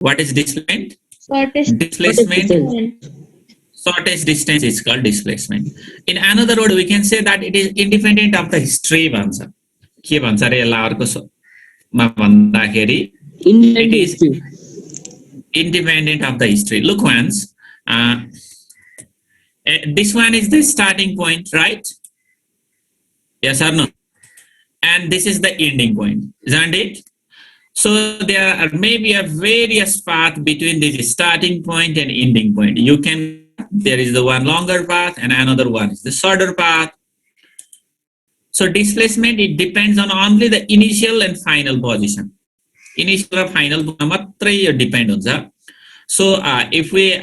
What is displacement? Shortest Displacement. Shortest distance is called displacement. In another word, we can say that it is independent of the history. के भन्छ रे यसलाई अर्कोमा भन्दाखेरि it is independent of the history. Look once, this one is the starting point, right? Yes or no? And this is the ending point, isn't it? So there are maybe a various path between this starting point and ending point. There is the one longer path and another one is the shorter path. So displacement, it depends on only the initial and final position. Initial and final matrai depend on that. So if we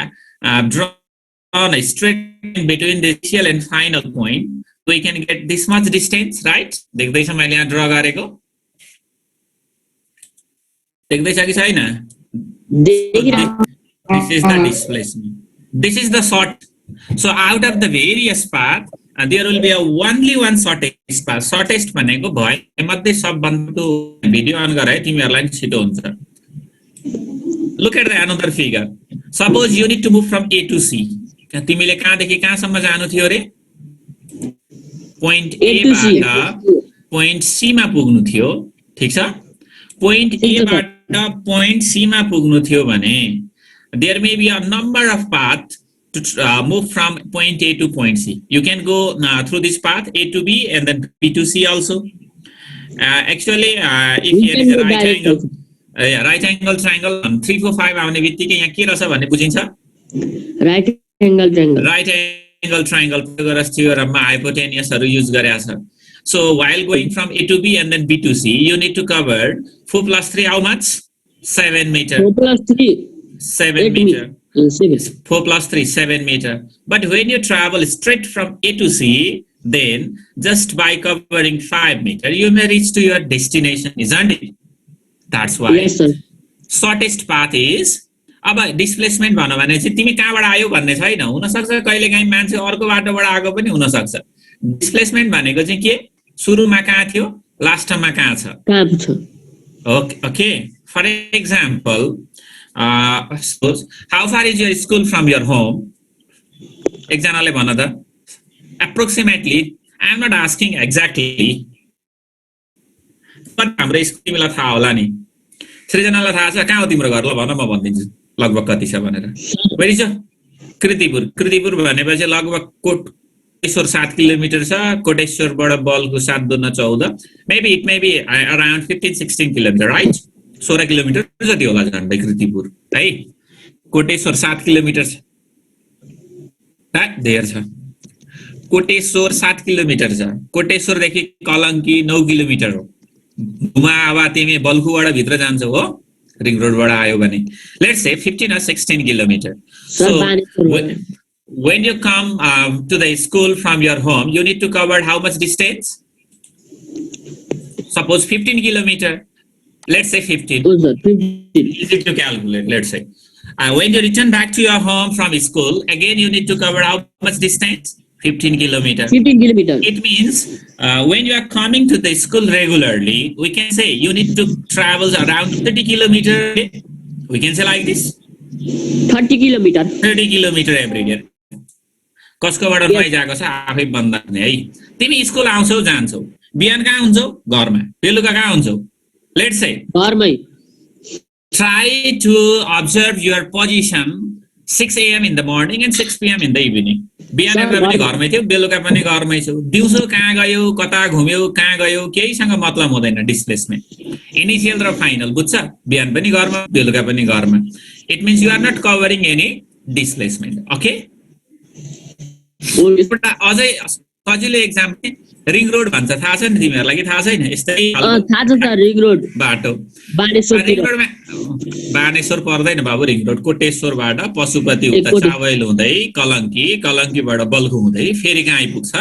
draw on a straight line between the initial and final point, we can get this much distance, right? देख्दैछ मैले यहाँ draw गरेको? देख्दैछ कि छैन? This is the displacement. This is the short. So out of the various path, there will be only one shortest path. Shortest भनेको भयो मध्ये सबभन्दा video on गराए तिमीहरुलाई छिटो हुन्छ. Look at the another figure. Suppose you need to move from A to C. तिमीले कहाँदेखि कहाँसम्म जानु थियो रे? Point A बाट point C मा पुग्नु थियो, ठीक छ? Point A बाट point C मा पुग्नु थियो भने there may be a number of paths to move from point A to point C. You can go through this path A to B and then B to C also. Actually, if here is a right angle triangle 3 4 5 आउने बित्तिकै यहाँ के रहेछ भन्ने बुझिन्छ? Right angle triangle. Right angle triangle theoremमा hypotenuse use गरेको छ. So while going from A to B and then B to C, you need to cover 4 plus 3 how much? 7 meter. 4 plus 3. 7 meter. 4 plus 3, 7 meter. But when you travel straight from A to C, then just by covering 5 meter, you may reach to your destination, isn't it? That's why shortest path is. अब displacement भन्नु भने चाहिँ तिमी कहाँबाट आयो भन्ने छैन, हुन सक्छ कहिलेकाहीँ मान्छे अर्को बाटोबाट आएको पनि हुन सक्छ. डिस्प्लेसमेन्ट भनेको चाहिँ के? सुरुमा कहाँ थियो, लास्टमा कहाँ छ. Okay. For example, suppose how far is your school from your home? एकजनाले भन त. Approximately, I am not asking exactly. But हाम्रो स्कुल तिमीलाई थाहा होला नि. सृजनालाई थाहा छ कहाँ हो तिम्रो घर? ल भन म भनिदिन्छु लगभग कति छ भनेर. Where is कृतिपुर भनेपछि लगभग कोटेश्वर 7 किलोमिटर छ. कोटेश्वरबाट बलको 7 दुना 14. Maybe it may be around 15-16 kilometer, right? 16 kilometre जति होला झन्डै कृतिपुर है. कोटेश्वर 7 किलोमिटर छ. धेर छ. कोटेश्वर 7 किलोमिटर छ. कोटेश्वरदेखि कलङ्की 9 किलोमिटर हो. घुमा अब तिमी बल्खुबाट भित्र जान्छौ हो, रिङ रोडबाट आयो भने. Let's say 15 or 16 kilometer. So when you come to the school from your home, you need to cover how much distance? Suppose 15 kilometer. Let's say 15. Easy to calculate, let's say. When you return back to your home from school, again you need to cover how much distance? 15 kilometers. 15 kilometers. It means when you are coming to the school regularly, we can say you need to travel around 30 kilometers. We can say like this. 30 kilometers. 30 kilometers every day. कसकोबाट नआइजाको छ आफै बन्दा नि है. तिमी school आउँछौ जान्छौ. बिहान कहाँ हुन्छौ? घरमा. बेलुका कहाँ हुन्छौ? Let's say घरमै. Try to observe your position 6 a.m. in the morning and 6 p.m. in the evening. बिहान पनि घरमै थियौ, बेलुका पनि घरमै छौ. दिउँसो कहाँ गयो, कता घुम्यौ, कहाँ गयो, केहीसँग मतलब हुँदैन डिस्प्लेसमेन्ट. इनिशियल र फाइनल बुझ्छ? बिहान पनि घरमा, बेलुका पनि घरमा. It means you are not covering any displacement. Okay? अझै सजिलो एक्जाम्पल रिङ रोड भन्छ, थाहा छ नि तिमीहरुलाई कि थाहा छैन? यस्तै थाहा छ सर. रिङ रोड बाटो बानेश्वर पर्दैन बाबु. रिङ रोड कोटेश्वरबाट पशुपति हुँदा चावल हुँदै कलङ्कीबाट बल्खु हुँदै फेरि कहाँ आइपुग्छ?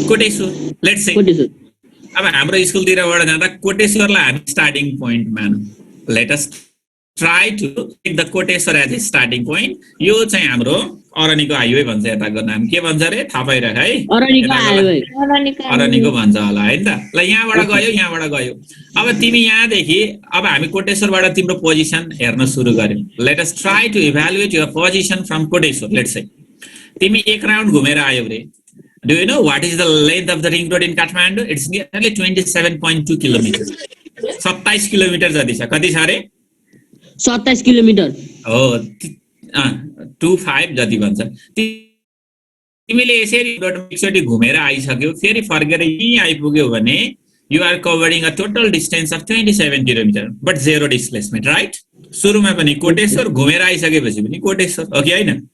कोटेश्वर. लेट्स से अब हाम्रो स्कुलतिरबाट जाँदा कोटेश्वरलाई हामी स्टार्टिङ पोइन्ट मानौँ. Let us try to take the Koteshwar as a starting point. यो चाहिँ हाम्रो अरनिको हाइवे भन्छ, यताको नाम के भन्छ रे थाहा पाइराख है, अरनिको हाइवे, अरनिको भन्छ होला है त। ल यहाँबाट गयो, यहाँबाट गयो। अब तिमी यहाँदेखि अब हामी कोटेश्वरबाट तिम्रो पोजिसन हेर्न सुरु गर्यौं। Let us try to evaluate your position from Koteshwor. Let's say तिमी एक राउन्ड घुमेर आयौ रे। Do you know what is the length of the ring road in Kathmandu? It's nearly 27.2 kilometers. 27 kilometre जति छ। कति छ रे? 27 किलोमिटर हो, 25 जति भन्छ। तिमीले यसरी एकचोटि घुमेर आइसक्यौ, फेरि फर्केर यहीँ आइपुग्यौ भने you are covering a total distance of 27 kilometers, but zero displacement, right? सुरुमा पनि कोटेश्वर घुमेर आइसकेपछि पनि कोटेश्वर हो कि हैन?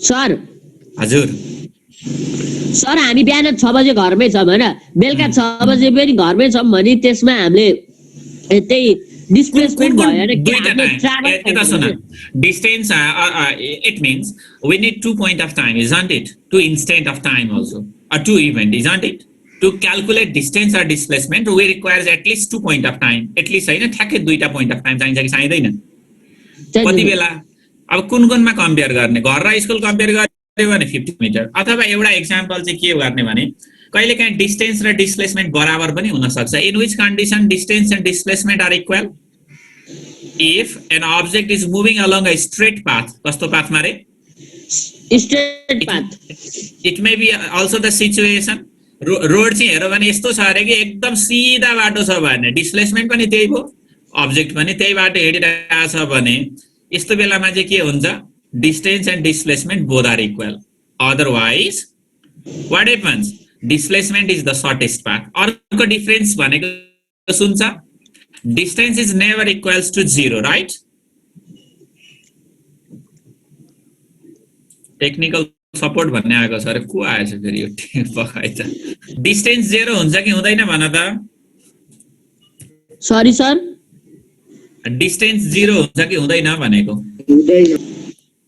सर हजुर सर हामी बिहान 6 बजे घरमै छौं हैन, बेलुका 6 बजे पनि घरमै छौं भने त्यसमा हामीले त्यही डिस्प्लेसमेन्ट भएर यता सुन, distance it means we need 2 point of time, isn't it? 2 instant of time also, or 2 event, isn't it? To calculate distance or displacement we requires at least 2 point of time, at least हैन, ठ्याक्कै 2टा point of time चाहिन्छ कि चाहिँदैन? कति बेला अब कुन कुनमा compare गर्ने, घर र स्कुल कम्पेयर गर्यो भने 50 मिटर, अथवा एउटा एक्जाम्पल चाहिँ के गर्ने भने कहिलेकाहीँ डिस्टेन्स र डिस्प्लेसमेन्ट बराबर पनि हुन सक्छ। In which condition distance and displacement are equal? If an object is moving along a straight path, कस्तो पाथमा रे? Straight path. It may be also the situation, road चाहिँ हेर्यो भने यस्तो छ अरे कि एकदम सिधा बाटो छ भने डिस्प्लेसमेन्ट पनि त्यही भयो, अब्जेक्ट पनि त्यही बाटो हिँडिरहेको छ भने यस्तो बेलामा चाहिँ के हुन्छ? Distance and displacement both are equal. Otherwise what happens? Displacement is the shortest path. अर्को डिफरेन्स भनेको सुन्छ, distance is never equals to 0, right? Technical support भन्ने आएको छ अरे, को आएछ फेरि यो पकाइ त? डिस्टेन्स 0 हुन्छ कि हुँदैन भन त? सरी सर, डिस्टेन्स 0 हुन्छ कि हुँदैन भनेको?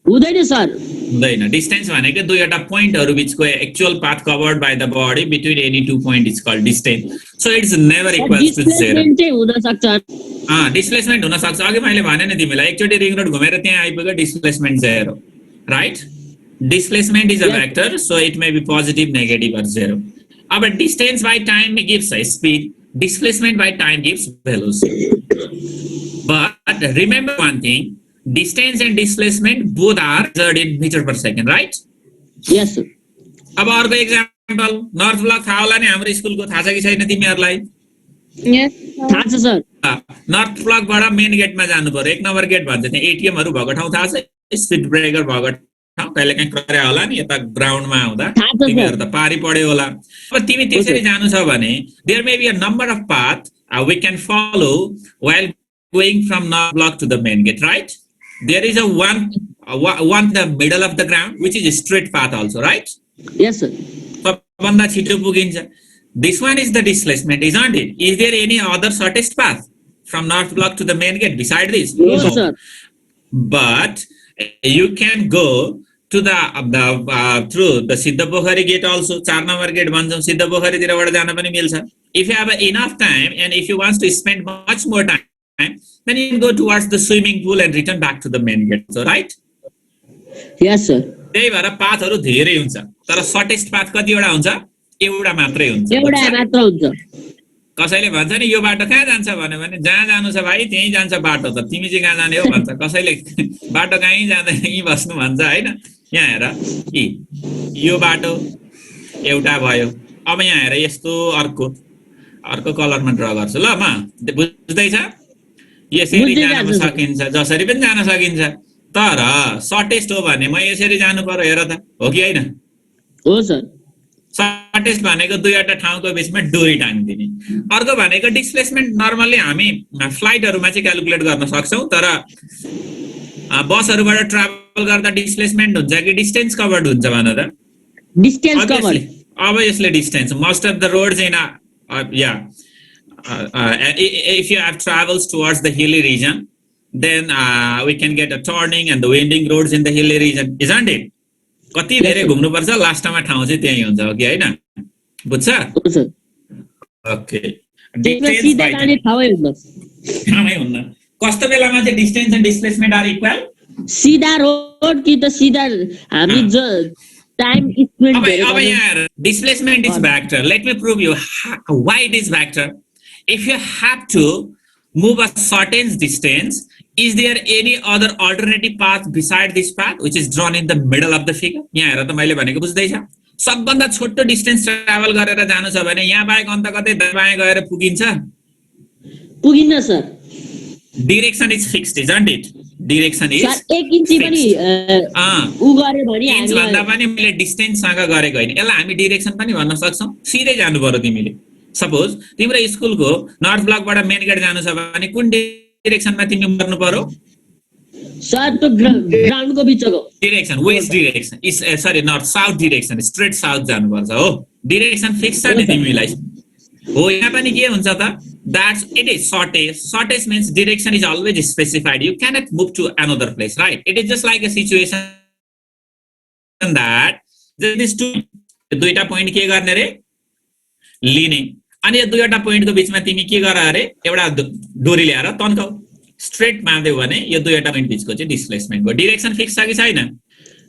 हुँदैन सर, हुँदैन। डिस्टेन्स भनेको दुईवटा पोइन्टहरु बीचको actual path covered by the body between any two point is called distance. So it's never equals to 0। Displacement चाहिँ हुन सक्छ। डिस्प्लेसमेन्ट हुन सक्छ। अघि मैले भने नि तिमीलाई, एकचोटि रिङ रोड घुमेर त्यहाँ आइपुग्यो, displacement 0, right? Displacement is a vector, so it may be positive, negative, or 0. Our distance by time gives a speed. Displacement by time gives velocity. But remember one thing: distance and displacement both are measured in meter per second, right? Yes sir. अब अर्को example, north block थाहा होला नि हाम्रो स्कुलको, थाहा छ कि छैन तिमीहरूलाई? Yes, थाहा छ सर। नर्थ ब्लकबाट मेन गेटमा जानु पर्यो, 1 नम्बर गेट भन्छ, त्यहाँ एटीएमहरु भएको ठाउँ थाहा छ? स्पिड ब्रेकर भएको कहिलेकाहीँ करे होला नि, यता ग्राउन्डमा आउँदा तिमीहरु त पारी पढ्यो होला। अब तिमी त्यसरी जानु छ भने there may be a number of path we can follow while going from north block to the main gate, right? There is a one the middle of the ground which is a straight path also, right? Yes sir. सबभन्दा छिटो पुगिन्छ। This one is the displacement, isn't it? Is there any other shortest path from north block to the main gate beside this? No sir. But you can go to the through the Siddhapokhari gate also, 4 number gate भन्छौं, सिद्धपोखरी तिरबाट जान पनि मिल्छ। If you have enough time and if you want to spend much more time, then you can go towards the swimming pool and return back to the main gate, so right? Yes sir. त्यही भएर पाथहरु धेरै हुन्छ, तर shortest path कतिवटा हुन्छ? एउटा मात्रै हुन्छ। एउटा मात्र हुन्छ। कसैले भन्छ नि यो बाटो कहाँ जान्छ भने जहाँ जानु छ भाइ त्यही जान्छ बाटो, त तिमी चाहिँ कहाँ जाने हो भन्छ। कसैले बाटो कहीँ जाँदैन, यहीँ बस्नु भन्छ हैन। यहाँ हेर, यो बाटो एउटा भयो। अब यहाँ हेर, यस्तो अर्को कलरमा ड्रा गर्छु ल म, बुझ्दैछ? यसरी जान सकिन्छ, जसरी पनि जान सकिन्छ, तर शॉर्टेस्ट हो भने म यसरी जानु पर्यो, हेर त, हो कि हैन? हो सर। शॉर्टेस्ट भनेको दुईवटा ठाउँको बीचमा डोरी टाङ्दिने। अर्को भनेको डिस्प्लेसमेन्ट नर्मली हामी फ्लाइटहरुमा चाहिँ क्याल्कुलेट गर्न सक्छौं, तर बसहरुबाट ट्राभल गर्दा डिस्प्लेसमेन्ट हुन्छ कि डिस्टेन्स कभर्ड हुन्छ भन त? Distance covered. Obviously distance. Most of the roads in if you have travels towards the hilly region, then we can get a turning and the winding roads in the hilly region, isn't it? कति धेरै घुम्नु पर्छ, लास्टमा ठाउँ चाहिँ त्यही हुन्छ, हो कि हैन? बुझ्छ? ओके। ठाउँै हुन्न। कस्तो बेलामा चाहिँ distance and displacement are equal? सीधा रोड कि त सीधा हामी जो टाइम स्पेन्ड अब यहाँ displacement is vector. Let me prove you why it is vector. If you have to move a certain distance, is there any other alternative path beside this path which is drawn in the middle of the figure? यहाँ हेर त मैले भनेको बुझ्दैछ? सबभन्दा छोटो distance travel गरेर जानु छ भने यहाँ बाहेक अन्त कतै दायाँ गएर पुगिन्छ? पुगिन्न sir. Direction is fixed, isn't it? Direction is sir 1 इन्ची पनि उ गरे भने हामी भन्दा पनि मैले डिस्टेन्स सँग गरेको हैन. यसलाई हामी डाइरेक्सन पनि भन्न सक्छौं. सिधै जानु पर्यो तिमीले. सपोज तिम्रो स्कुलको नर्थ ब्लकबाट मेन गेट जानु छ भने कुन डाइरेक्सनमा तिमी मर्नु पर्यो? सर त्यो ग्राउन्डको बिचको direction west direction is sorry north south direction straight south जानु पर्छ हो. डाइरेक्सन फिक्स छ नि तिमीलाई. हो यहाँ पनि के हुन्छ त? That's it is shortest. Shortest means direction is always specified. You cannot move to another place, right? It is just like a situation that this two दुईटा पोइन्ट के गर्ने रे लिने अनि यो दुईटा पोइन्टको बीचमा तिमी के गर रे एउटा डोरी ल्याएर तन्काउ स्ट्रेट मार्दै भने यो दुईटा पोइन्ट बीचको चाहिँ डिस्प्लेसमेन्ट हो. डाइरेक्सन फिक्स छ कि छैन?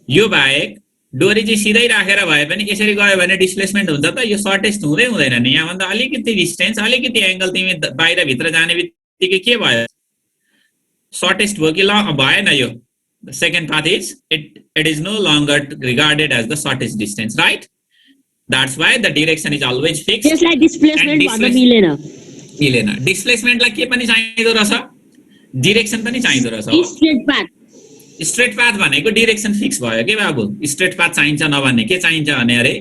यो बाहेक डोरी चाहिँ सिधै राखेर भए पनि यसरी गयो भने डिस्प्लेसमेन्ट हुन्छ त? यो सर्टेस्ट हुँदै हुँदैन नि. यहाँ भन्दा अलिकति डिस्टेन्स अलिकति एंगल तिमी बाहिर भित्र जाने बित्तिकै के भयो? सर्टेस्ट भयो कि भएन? यो second path is it is no longer regarded as the shortest distance, right? That's why the direction is always fixed. त्यसलाई डिस्प्लेसमेन्ट भन्न मिलेन. डिस्प्लेसमेन्टलाई के पनि चाहिँदो रहेछ? डाइरेक्सन पनि चाहिँदो रहेछ. Straight path. स्ट्रेट पाथ भनेको डाइरेक्सन फिक्स भयो के बाबु? स्ट्रेट पाथ चाहिन्छ नभन्ने के चाहिन्छ भने अरे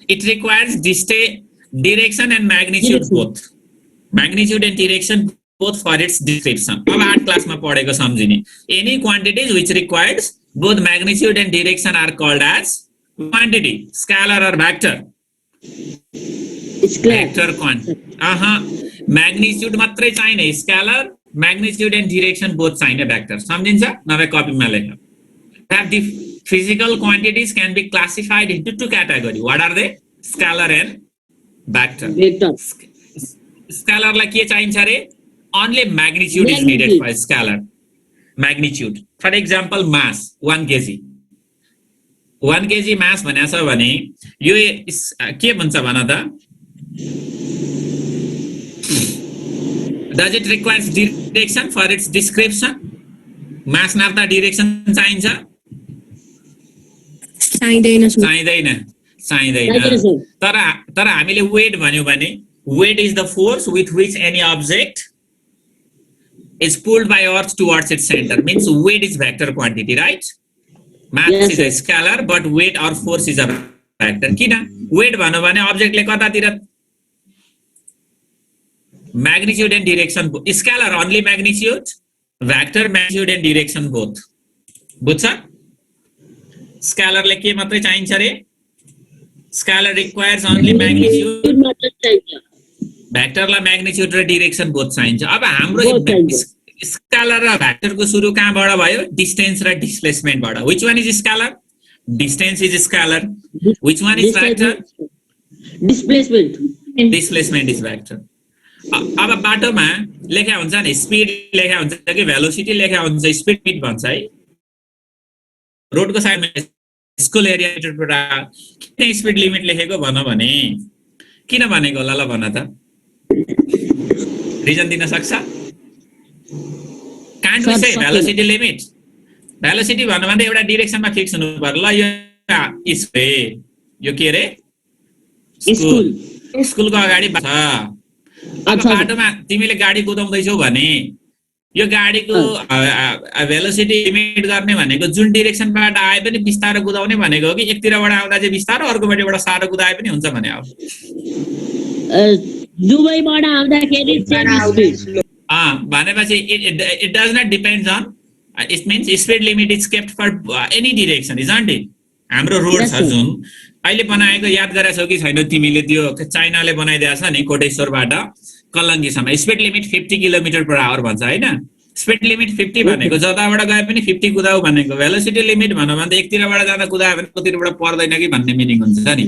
it requires direction and magnitude both. Magnitude and direction both for its description. अब 8 क्लासमा पढेको सम्झिने. Any quantities which requires both magnitude and direction are called as quantity, scalar और वेक्टर. Vector quantity. म्याग्निट्युड मात्रै चाहिने, scalar magnitude and direction both sign a vector. समझिन्छ? नभए कपीमा लेख. Have the physical quantities can be classified into 2 categories. What are they? Scalar and vector. Scalar लाई के चाहिन्छ रे? Only magnitude is needed for scalar. Magnitude. For example, mass 1 kg. 1 kg mass भनेछ भने यो के भन्छ भन त? Does it requires direction for its description? Mass नाप्दा direction चाहिन्छ? चाहिँदैन. तर हामीले weight भन्यो भने weight is the force with which any object is pulled by earth towards its center. Means weight is vector quantity, right? Mass is a scalar, but weight or force is a vector. किन? weight भन्यो भने object ले कतातिर magnitude and direction both. Scalar only magnitude, vector magnitude and direction both. बुझ्छ? Scalar ले के मात्रै चाहिन्छ रे? Scalar requires only magnitude, vector ला magnitude र direction both चाहिन्छ. अब हाम्रो scalar र vector को सुरु कहाँबाट भयो? Distance र displacement बाट. Which one is scalar? Distance is scalar. Which one is vector? Displacement. Displacement is vector. अब बाटोमा लेखा हुन्छ नि स्पिड लेखा हुन्छ कि भेलोसिटी लेखा हुन्छ, स्पिड मिट भन्छ है. रोडको साइडमा स्कुल एरियाबाट किन स्पिड लिमिट लेखेको भन भने किन भनेको होला ल भन त? रिजन दिन सक्छ? Can't we say velocity limit? Velocity भन्नु भन्दा एउटा डाइरेक्सनमा फिक्स हुनु पर्यो. ल यो स्पे यो के रे? स्कुलको अगाडि छ. अब बाटोमा तिमीले गाडी कुदाउँदैछौ भने यो गाडीको भेलोसिटी लिमिट गर्ने भनेको जुन डाइरेक्सनबाट आए पनि बिस्तारो कुदाउने भनेको हो कि एकतिरबाट आउँदा चाहिँ बिस्तारो अर्कोबाटबाट सारो कुदाए पनि हुन्छ भने हो? दुवैबाट आउँदाखेरि भनेपछि it does not depends on it means speed limit is kept for any direction, isn't it? हाम्रो रोड छ जुन अहिले बनाएको याद गरेछौ कि छैन तिमीले? त्यो चाइनाले बनाइदिएको छ नि कोटेश्वरबाट कलङ्गीसम्म स्पिड लिमिट 50 km/h भन्छ हैन? स्पिड लिमिट 50 भनेको जताबाट गए पनि 50 कुदाऊ भनेको. भेलोसिटी लिमिट भन्नु भन्दा एकतिरबाट जाँदा कुदायो भने कतिबाट पर्दैन कि भन्ने मिनिङ हुन्छ नि.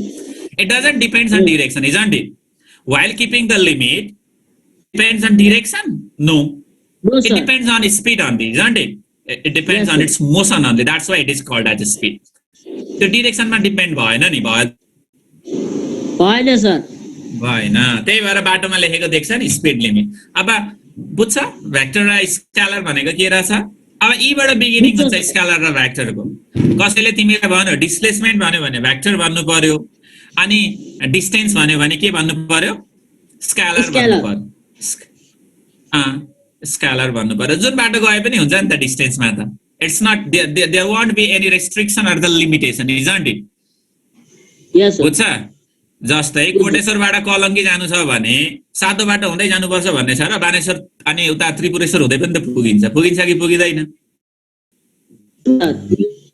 It doesn't depends on direction, isn't it? While keeping the limit depends on direction? No. No, It sir. depends on its speed only, isn't it? It depends Yes, on sir. its motion only. That's why it is called as speed. त्यो डिरेक्सनमा depend भएन नि भएन sir भएन त्यही भएर बाटोमा लेखेको देख्छ नि स्पिड लिमिट अब बुझ्छ भेक्टर र स्केलर भनेको के रहेछ अब यीबाट बिगिनिङ हुन्छ स्केलर र भेक्टरको कसैले तिमीलाई भन्यो डिस्प्लेसमेन्ट भन्यो भने भेक्टर भन्नु पर्यो अनि डिस्टेन्स भन्यो भने के भन्नु पर्यो स्केलर भन्नु पर्यो स्केलर भन्नु पर्यो जुन बाटो गए पनि हुन्छ नि त डिस्टेन्समा त it's not there won't be any restriction or the limitation isn't it yes sir बुझ्छ जस्तै कोटेश्वरबाट कलङ्गी जानु छ भने सातो बाटो हुँदै जानुपर्छ भन्ने छ र बानेश्वर अनि उता त्रिपुरेश्वर हुँदै पनि त पुगिन्छ कि पुगिँदैन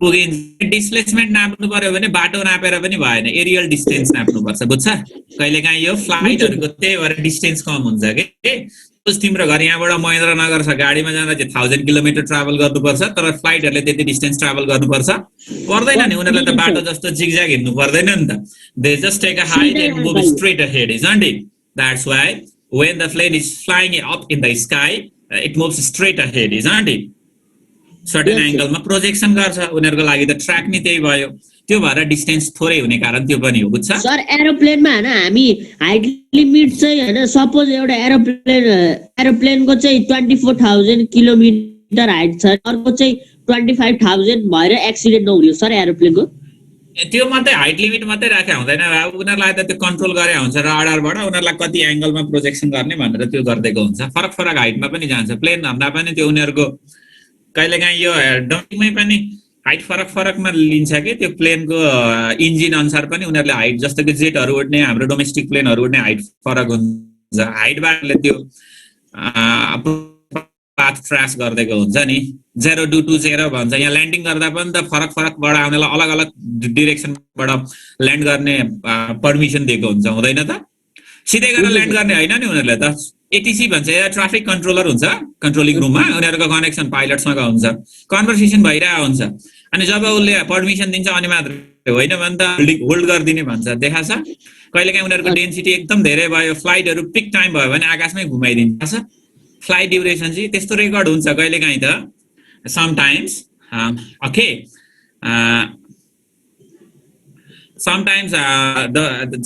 पुगिन्छ डिस्प्लेसमेन्ट नाप्नु पर्यो भने बाटो नापेर पनि भएन एरियल डिस्टेन्स नाप्नुपर्छ बुझ्छ कहिलेकाहीँ यो फ्लाइटहरूको त्यही भएर डिस्टेन्स कम हुन्छ के तिम्रो घर यहाँबाट महेन्द्रनगर छ गाडीमा जाँदा चाहिँ 1000 किलोमिटर ट्राभल गर्नुपर्छ तर फ्लाइटहरूले त्यति डिस्टेन्स ट्राभल गर्नुपर्छ पर्दैन नि उनीहरूलाई त बाटो जस्तो जिगज्याग हिँड्नु पर्दैन नि त they just take a height and move straight ahead isn't it that's why when the plane is flying up in the sky it moves straight ahead isn't it certain angle मा projection गर्छ उनीहरुको लागि त track नि त्यही भयो त्यो भएर डिस्टेन्स थोरै हुने कारण त्यो पनि हो बुझ्छ सर एरोप्लेनमा हैन हामी हाइट लिमिट चाहिँ हैन सपोज एउटा एरोप्लेनको चाहिँ 24000 किलोमिटर हाइट छ अर्को चाहिँ 25000 भएर एक्सिडेन्ट नहुने हो सर एरोप्लेनको त्यो मात्रै हाइट लिमिट मात्रै राखे हुँदैन अब उनीहरुलाई त त्यो कन्ट्रोल गरे हुन्छ रडारबाट उनीहरुलाई कति एंगलमा प्रोजेक्सन गर्ने भनेर त्यो गर्दैको हुन्छ फरक फरक हाइटमा पनि जान्छ प्लेन भन्दा पनि त्यो उनीहरुको कहिलेकाहीँ यो डोमिङमै पनि हाइट फरक फरकमा लिन्छ के त्यो प्लेनको इन्जिन अनुसार पनि उनीहरुले हाइट जस्तो कि जेटहरु उड्ने हाम्रो डोमेस्टिक प्लेनहरु उड्ने हाइट फरक हुन्छ हाइटबाटले त्यो पाथ ट्रेस गर्दैको हुन्छ नि 0 2 2 0 भन्छ यहाँ ल्यान्डिङ गर्दा पनि त फरक फरकबाट आउनेलाई अलग अलग डिरेक्सनबाट ल्यान्ड गर्ने परमिसन दिएको हुन्छ हुँदैन त सिधै गरेर ल्यान्ड गर्ने हैन नि उनीहरुले त एटीसी भन्छ या ट्राफिक कन्ट्रोलर हुन्छ कन्ट्रोलिङ रुममा उनीहरुको कनेक्सन पाइलटसँग हुन्छ कन्भर्सेसन भइरहेको हुन्छ अनि जब उसले परमिसन दिन्छ अनि मात्र होइन भने त होल्ड गर्दिने भन्छ देखाछ कहिलेकाहीँ उनीहरुको डेन्सिटी एकदम धेरै भयो फ्लाइटहरु पिक टाइम भयो भने आकाशमै घुमाइदिन्छ फ्लाइट ड्युरेसन चाहिँ त्यस्तो रेकर्ड हुन्छ कहिलेकाहीँ त sometimes okay sometimes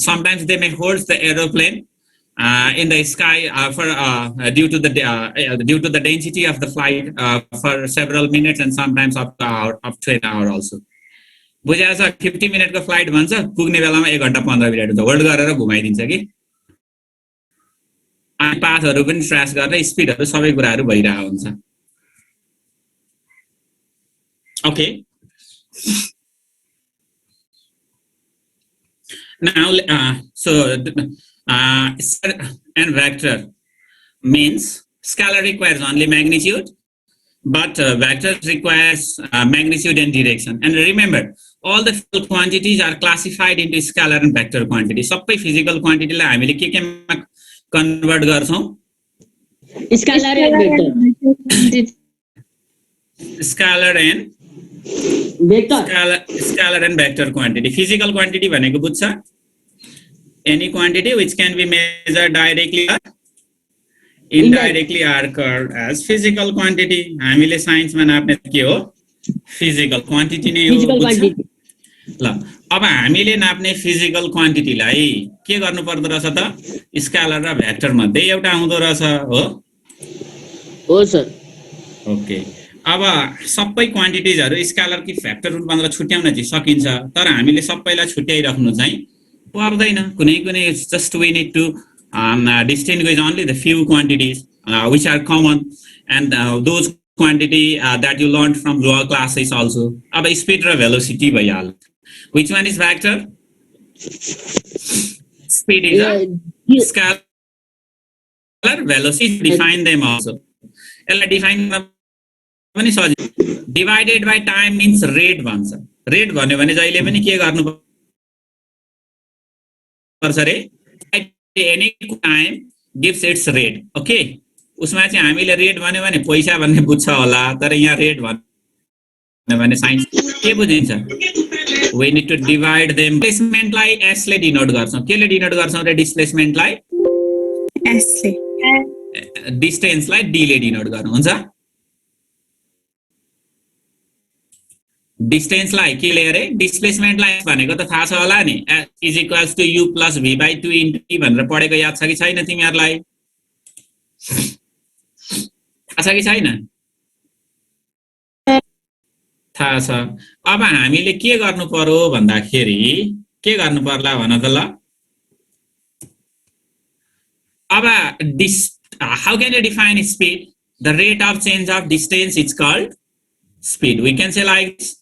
sometimes they may hold the aeroplane in the sky due to the density of the flight for several minutes and sometimes up to an hour also बुझाछ 50 मिनेटको flight भन्छ पुग्ने बेलामा 1 घण्टा 15 minute हुन्छ hold गरेर घुमाइदिन्छ कि अनि पाथहरु पनि ट्र्यास गर्ने स्पिडहरु सबै कुराहरु भइरहेको हुन्छ okay now and vector means scalar requires only magnitude but vector requires magnitude and direction and remember all the physical quantities are classified into scalar and vector quantity सबै physical quantity लाई हामीले के मा कन्भर्ट गर्छौं scalar and vector scalar and scalar and vector quantity physical quantity भनेको बुझ्छ any quantity which can be measured directly or indirectly are called as physical quantity हामीले साइन्समा नाप्ने के हो physical quantity नै हो बुझ्छ ल अब हामीले नाप्ने physical quantity लाई के गर्नु पर्दो रहेछ त स्केलर र भेक्टर मध्ये एउटा आउँदो रहेछ हो सर ओके अब सबै क्वान्टिटिजहरु स्केलर कि भेक्टर रूपमा छुट्याउन चाहिँ सकिन्छ तर हामीले सबैलाई छुट्याइराख्नु चाहिँ पर्दैन कुनै कुनै just we need to distinguish only the few quantities which are common and those quantity that you learned from lower classes also अब speed र velocity भइहाल्यो which one is vector speed is a scalar velocity define them also यसलाई define पनि सजिलो divided by time means rate भन्छ rate भन्यो भने जहिले पनि के गर्नु पर्छ रे any time gives its rate okay उसमा चाहिँ हामीले रेट भन्यो भने पैसा भन्ने बुझ्छ होला तर यहाँ रेट भन्यो भने साइन्स के बुझिन्छ we need to divide them डिस्प्लेसमेन्टलाई एस ले डिनोट गर्छौं केले डिनोट गर्छौं रे डिस्प्लेसमेन्टलाई एस ले डिस्टेन्सलाई d ले डिनोट गर्नुहुन्छ डिस्टेन्सलाई के ले अरे डिस्प्लेसमेन्टलाई भनेको त थाहा छ होला नि is equals to u plus v by 2 into t भनेर पढेको याद छ कि छैन तिमीहरूलाई थाहा छ कि छैन थाहा छ अब हामीले के गर्नु पर्यो भन्दाखेरि के गर्नु पर्ला भन त ल अब how can you define speed the rate of change of distance is called speed we can say like this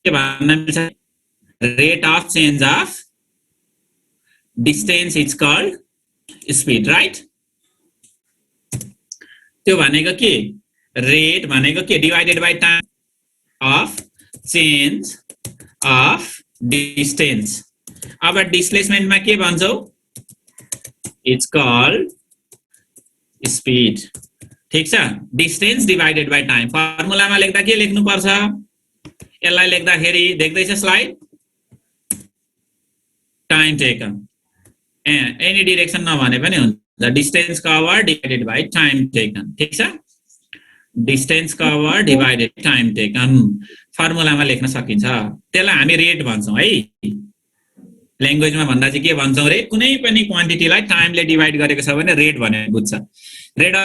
के भन्न मिल्छ rate of change of distance is called speed right त्यो भनेको के rate भनेको के divided by time of change of distance अब displacement मा के भन्छौ it's called speed ठीक छ distance divided by time फर्मुलामा लेख्दा के लेख्नु पर्छ यसलाई लेख्दाखेरि देख्दैछ slide time taken any direction नभने पनि हुन्छ distance cover divided by time taken ठीक छ distance cover divided time taken फर्मुलामा लेख्न सकिन्छ त्यसलाई हामी रेट भन्छौं है ल्याङ्ग्वेजमा भन्दा चाहिँ के भन्छौं रे कुनै पनि क्वान्टिटीलाई टाइमले डिवाइड गरेको छ भने रेट भनेर बुझ्छ रेट